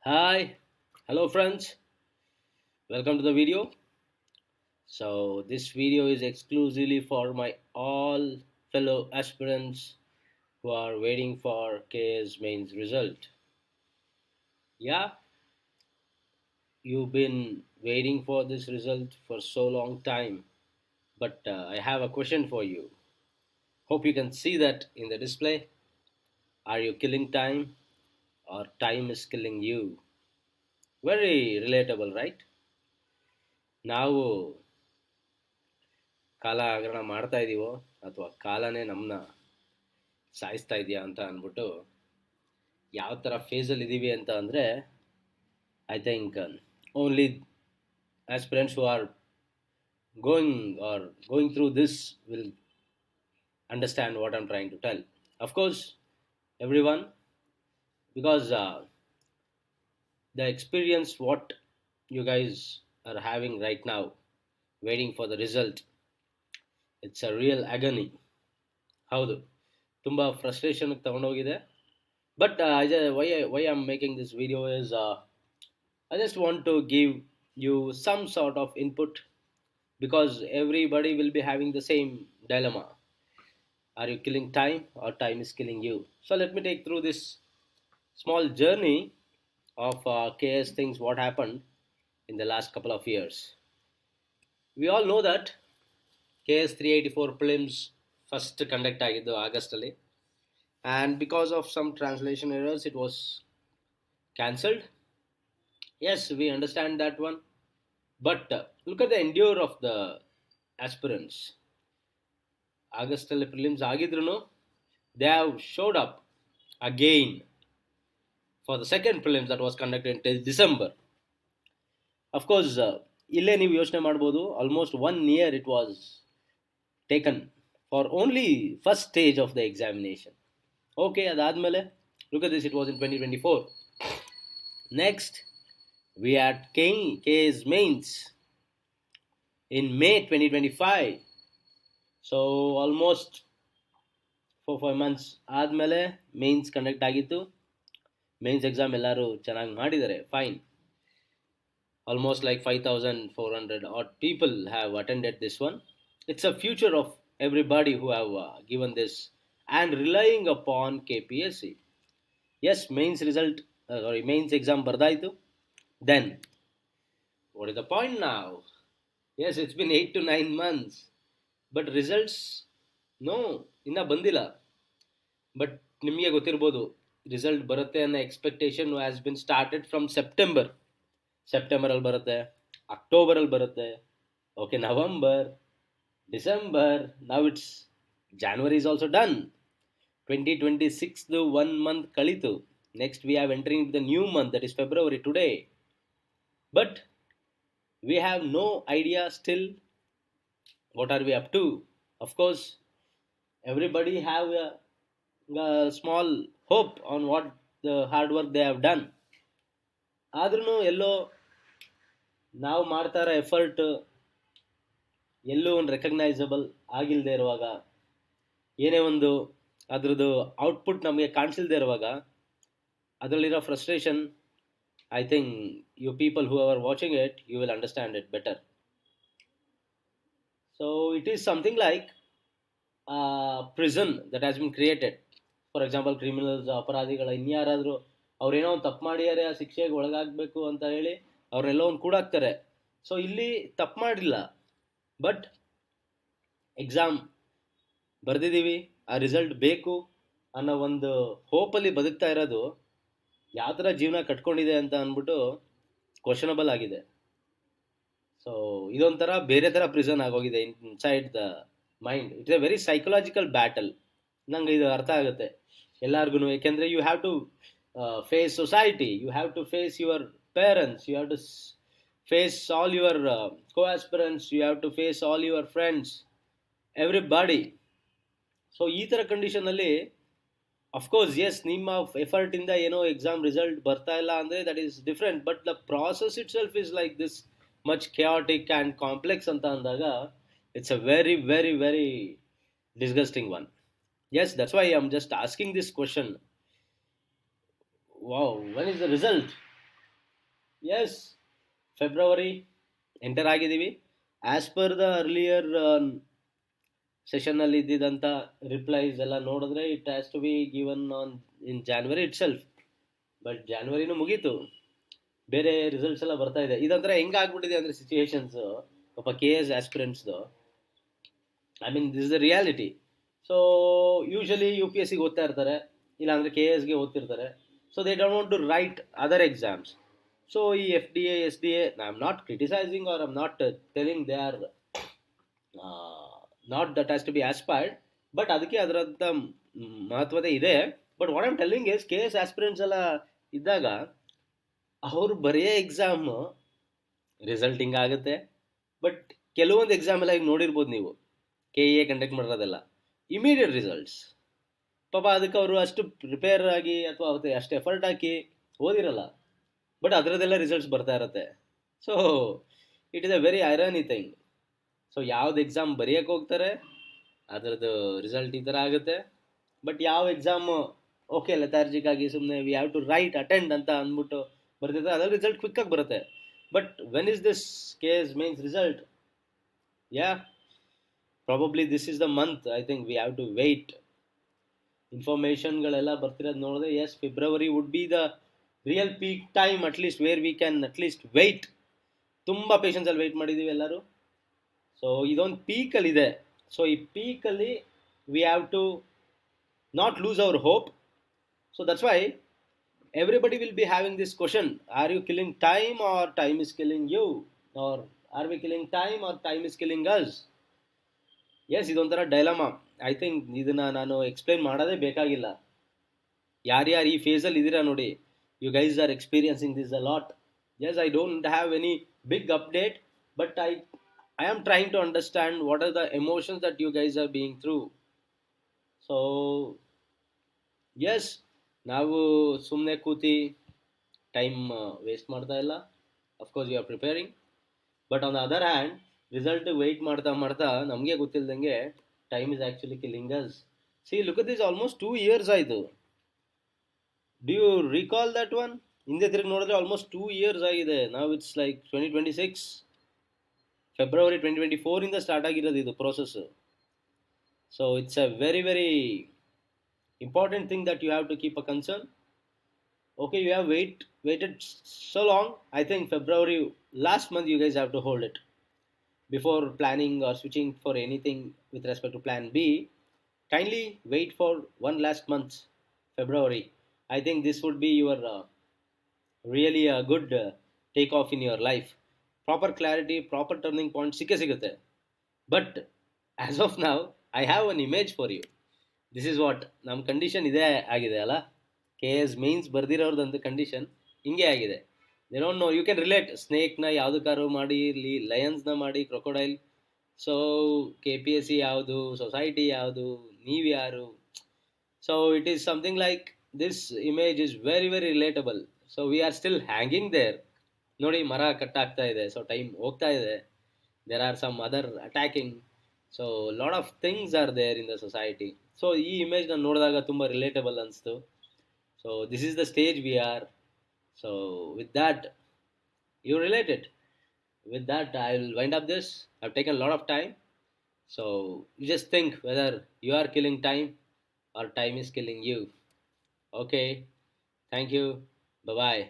Hi, hello friends, welcome to the video. So this video is exclusively for my all fellow aspirants who are waiting for KS mains result. Yeah, you've been waiting for this result for so long time, but I have a question for you. Hope you can see that in the display. Are you killing time or time is killing you? Very relatable, right? ನಾವು ಕಾಲ ಹಗರಣ ಮಾಡ್ತಾ ಇದೀವೋ ಅಥವಾ ಕಾಲನೇ ನಮ್ಮನ್ನ ಸಾಯಿಸ್ತಾ ಇದೆಯಾ ಅಂತ ಅಂದ್ಬಿಟ್ಟು ಯಾವ ಥರ ಫೇಸಲ್ಲಿ ಇದ್ದೀವಿ ಅಂತ ಅಂದರೆ I think only aspirants who are going through this will understand what I'm trying to tell. Of course, everyone, because the experience what you guys are having right now, waiting for the result, it's a real agony. ಹೌದು, ತುಂಬ ಫ್ರಸ್ಟ್ರೇಷನ್ಗೆ ತಗೊಂಡೋಗಿದೆ. But why I'm making this video is I just want to give you some sort of input because everybody will be having the same dilemma. Are you killing time or time is killing you? So let me take through this small journey of KS things what happened in the last couple of years. We all know that KS 384 prelims first conduct ಆಗಿದ್ದು August ಅಲ್ಲಿ, and because of some translation errors it was cancelled. Yes, we understand that one, but look at the endure of the aspirants. August ಅಲ್ಲಿ prelims ಆಗಿದ್ರು they have showed up again for the second prelims that was conducted in December. Of course, ಇಲ್ಲೇ ನೀವು ಯೋಚನೆ ಮಾಡ್ಬೋದು, almost 1 year it was taken for only first stage of the examination. Okay, ಅದಾದ್ಮೇಲೆ look at this, it was in 2024. Next, we had KS mains in May 2025. So almost 4-5 months ಆದಮೇಲೆ mains conduct ಆಗಿತ್ತು. Mains exam ಎಲ್ಲರೂ ಚೆನ್ನಾಗಿ ಮಾಡಿದ್ದಾರೆ, fine. Almost like 5,400 odd people have attended this one. It's a future of everybody who have given this and relying upon KPSC. Yes, mains exam ಬರ್ದಾಯ್ತು. Then what is the point now? Yes, it's been 8 to 9 months, but results no ಇನ್ನ ಬಂದಿಲ್ಲ. But ನಿಮಗೆ ಗೊತ್ತಿರ್ಬೋದು, result ಬರುತ್ತೆ ಅನ್ನೋ expectation has been started from ಸೆಪ್ಟೆಂಬರಲ್ಲಿ ಬರುತ್ತೆ, ಅಕ್ಟೋಬರಲ್ಲಿ ಬರುತ್ತೆ, okay, November, December, now it's January is also done. 2026 1 month ಕಳೀತು. Next we have entering the new month, that is February today. But we have no idea still what are we up to. Of course, everybody have a small hope on what the hard work they have done. ಆದ್ರೂ ಎಲ್ಲೋ ನಾವು ಮಾಡ್ತಾ ಇರೋ effort ಎಲ್ಲೋ ಒಂದು recognisable ಆಗಿಲ್ಲದೆ ಇರುವಾಗ, ಏನೇ ಒಂದು ಅದ್ರದ್ದು output ನಮಗೆ ಕಾಣಿಸಿಲ್ದೇ ಇರುವಾಗ ಅದರಲ್ಲಿರೋ frustration, I think you people who are watching it, you will understand it better. So it is something like a prison that has been created. For example, criminals, ಅಪರಾಧಿಗಳ ಇನ್ಯಾರಾದರೂ ಅವ್ರೇನೋ ಒಂದು ತಪ್ಪು ಮಾಡಿದ್ದಾರೆ, ಆ ಶಿಕ್ಷೆಗೆ ಒಳಗಾಗಬೇಕು ಅಂತ ಹೇಳಿ ಅವ್ರನ್ನೆಲ್ಲ ಒಂದು ಕೂಡಾಕ್ತಾರೆ. ಸೊ ಇಲ್ಲಿ ತಪ್ಪು ಮಾಡಿಲ್ಲ, ಬಟ್ ಎಕ್ಸಾಮ್ ಬರೆದಿದ್ದೀವಿ, ಆ ರಿಸಲ್ಟ್ ಬೇಕು ಅನ್ನೋ ಒಂದು ಹೋಪಲ್ಲಿ ಬದುಕ್ತಾ ಇರೋದು ಯಾವ ಥರ ಜೀವನ ಕಟ್ಕೊಂಡಿದೆ ಅಂತ ಅಂದ್ಬಿಟ್ಟು ಕ್ವಶನಬಲ್ ಆಗಿದೆ. ಸೊ ಇದೊಂಥರ ಬೇರೆ ಥರ ಪ್ರಿಸನ್ ಆಗೋಗಿದೆ inside the mind. It's a very psychological battle. ನಂಗೆ ಇದು ಅರ್ಥ ಆಗುತ್ತೆ ಎಲ್ಲರಿಗೂ. ಏಕೆಂದರೆ you have to face society, you have to face your parents, you have to face all your co aspirants, you have to face all your friends, everybody. So ಈ ಥರ ಕಂಡೀಷನಲ್ಲಿ of course S, ನಿಮ್ಮ ಎಫರ್ಟಿಂದ ಏನೋ ಎಕ್ಸಾಮ್ ರಿಸಲ್ಟ್ ಬರ್ತಾ ಇಲ್ಲ ಅಂದರೆ that is different. But the process it self is like this much chaotic and complex ಅಂತ ಅಂದಾಗ it's a very very very disgusting one. Yes, that's why I'm just asking this question. Wow, when is the result? Yes, February enter ಆಗಿದ್ದೀವಿ. As per the earlier ಸೆಷನ್ನಲ್ಲಿ ಇದ್ದಿದ್ದಂಥ replies ಎಲ್ಲ ನೋಡಿದ್ರೆ it has to be given on in January itself. But ಜಾನ್ವರಿನೂ ಮುಗೀತು, ಬೇರೆ results ಎಲ್ಲ ಬರ್ತಾ ಇದೆ. ಇದಂದ್ರೆ ಹೆಂಗೆ ಆಗ್ಬಿಟ್ಟಿದೆ ಅಂದರೆ ಸಿಚುವೇಶನ್ಸ್ ಪಾಪ ಕೆ ಎಸ್ ಆಸ್ಪಿರೆಂಟ್ಸ್ದು, I mean this is the reality. So usually U P S ಸಿಗೆ ಓದ್ತಾ ಇರ್ತಾರೆ, ಇಲ್ಲಾಂದರೆ ಕೆ ಎಸ್ಗೆ ಓದ್ತಿರ್ತಾರೆ. So they don't want to write other exams. So ಈ F D A S D A, I am not criticising or I'm not telling they are not that has to be aspired, but ಅದಕ್ಕೆ ಅದರಂಥ ಮಹತ್ವತೆ ಇದೆ. But what am telling is K S aspirants ಎಲ್ಲ ಇದ್ದಾಗ ಅವರು ಬರೆಯೋ exam resulting ಆಗುತ್ತೆ. But ಕೆಲವೊಂದು ಎಕ್ಸಾಮ್ ಎಲ್ಲ ಈಗ ನೋಡಿರ್ಬೋದು ನೀವು, ಕೆ ಇ ಎ ಕಂಡಕ್ಟ್ ಮಾಡಿರೋದೆಲ್ಲ ಇಮಿಡಿಯೇಟ್ ರಿಸಲ್ಟ್ಸ್. ಪಾಪ ಅದಕ್ಕೆ ಅವರು ಅಷ್ಟು ಪ್ರಿಪೇರ್ ಆಗಿ ಅಥವಾ ಅಷ್ಟು ಎಫರ್ಟ್ ಹಾಕಿ ಓದಿರಲ್ಲ, ಬಟ್ ಅದರದ್ದೆಲ್ಲ ರಿಸಲ್ಟ್ಸ್ ಬರ್ತಾ ಇರುತ್ತೆ. So it is a very irony thing. So ಯಾವ್ದು ಎಕ್ಸಾಮ್ ಬರೆಯೋಕೆ ಹೋಗ್ತಾರೆ ಅದರದ್ದು ರಿಸಲ್ಟ್ ಈ ಥರ ಆಗುತ್ತೆ. ಬಟ್ ಯಾವ ಎಕ್ಸಾಮು ಓಕೆ ಲೆಥಾರ್ಜಿಕ್ ಆಗಿ ಸುಮ್ಮನೆ we have to write attend ಅಂತ ಅಂದ್ಬಿಟ್ಟು ಬರ್ತಿರ್ತಾರೆ, ಅದ್ರ ರಿಸಲ್ಟ್ ಕ್ವಿಕ್ಕಾಗಿ ಬರುತ್ತೆ. But when is this case means result? Yeah, probably this is the month. I think we have to wait. ಇನ್ಫಾರ್ಮೇಷನ್ಗಳೆಲ್ಲ ಬರ್ತಿರೋದು ನೋಡಿದ್ರೆ yes, February would be the real peak time, at least where we can at least wait. ತುಂಬ ಪೇಷನ್ಸಲ್ಲಿ weight ಮಾಡಿದ್ದೀವಿ ಎಲ್ಲರೂ. So ಇದೊಂದು ಪೀಕಲ್ಲಿದೆ. So ಈ ಪೀಕಲ್ಲಿ we have to not lose our hope. So that's why everybody will be having this question: are you killing time or time is killing you? Or are we killing time or time is killing us? Yes, ಇದೊಂಥರ dilemma. I think ಇದನ್ನು ನಾನು explain ಮಾಡೋದೇ ಬೇಕಾಗಿಲ್ಲ. ಯಾರ್ಯಾರು ಈ ಫೇಸಲ್ಲಿ ಇದ್ದೀರಾ ನೋಡಿ, you guys are experiencing this a lot. Yes, I don't have any big update, but I am trying to understand what are the emotions that you guys are being through. So yes, ನಾವು ಸುಮ್ಮನೆ ಕೂತಿ time waste ಮಾಡ್ತಾ ಇಲ್ಲ. Of course you are preparing, but on the other hand result wait ಮಾಡ್ತಾ ಮಾಡ್ತಾ ನಮಗೆ ಗೊತ್ತಿಲ್ಲದಂಗೆ time is actually killing us. See, look at this, almost 2 years ಆಯಿತು. Do you recall that one? ಹಿಂದೆ ತಿರುಗಿ ನೋಡಿದ್ರೆ ಆಲ್ಮೋಸ್ಟ್ 2 years ಆಗಿದೆ. ನಾವು ಇಟ್ಸ್ ಲೈಕ್ 2026, ಫೆಬ್ರವರಿ 2024ಇಂದ ಸ್ಟಾರ್ಟ್ ಆಗಿರೋದು ಇದು process. So it's a very very important thing that you have to keep a concern. Okay, you have waited so long. I think February last month you guys have to hold it before planning or switching for anything with respect to plan B. Kindly wait for one last month, February. I think this would be your really a good take off in your life. Proper clarity, proper turning point ಸಿಗುತ್ತೆ. But as of now I have an image for you. This is what ನಮ್ಮ condition ಇದೇ ಆಗಿದೆ ಅಲ್ಲ. K S mains ಬರ್ದಿರೋರ್ದಂತ condition ಹಿಂಗೆ ಆಗಿದೆ. They don't know, you can relate. ಸ್ನೇಕ್ನ ಯಾವುದಕ್ಕಾರು ಮಾಡಿ, ಲಯನ್ಸ್ನ ಮಾಡಿ, crocodile. So K P S C ಯಾವುದು, ಸೊಸೈಟಿ ಯಾವುದು, ನೀವು ಯಾರು? So it is something like this image is very very relatable. So we are still hanging there. ನೋಡಿ, ಮರ ಕಟ್ಟಾಗ್ತಾ ಇದೆ, ಸೊ ಟೈಮ್ ಹೋಗ್ತಾ ಇದೆ. There are some other attacking. So lot of things are there in the society. So ಈ image ನಾನು ನೋಡಿದಾಗ ತುಂಬ ರಿಲೇಟಬಲ್ ಅನಿಸ್ತು. So this is the stage we are. So with that you related. With that I will wind up this. I have taken lot of time. So you just think whether you are killing time or time is killing you. Okay, thank you. Bye.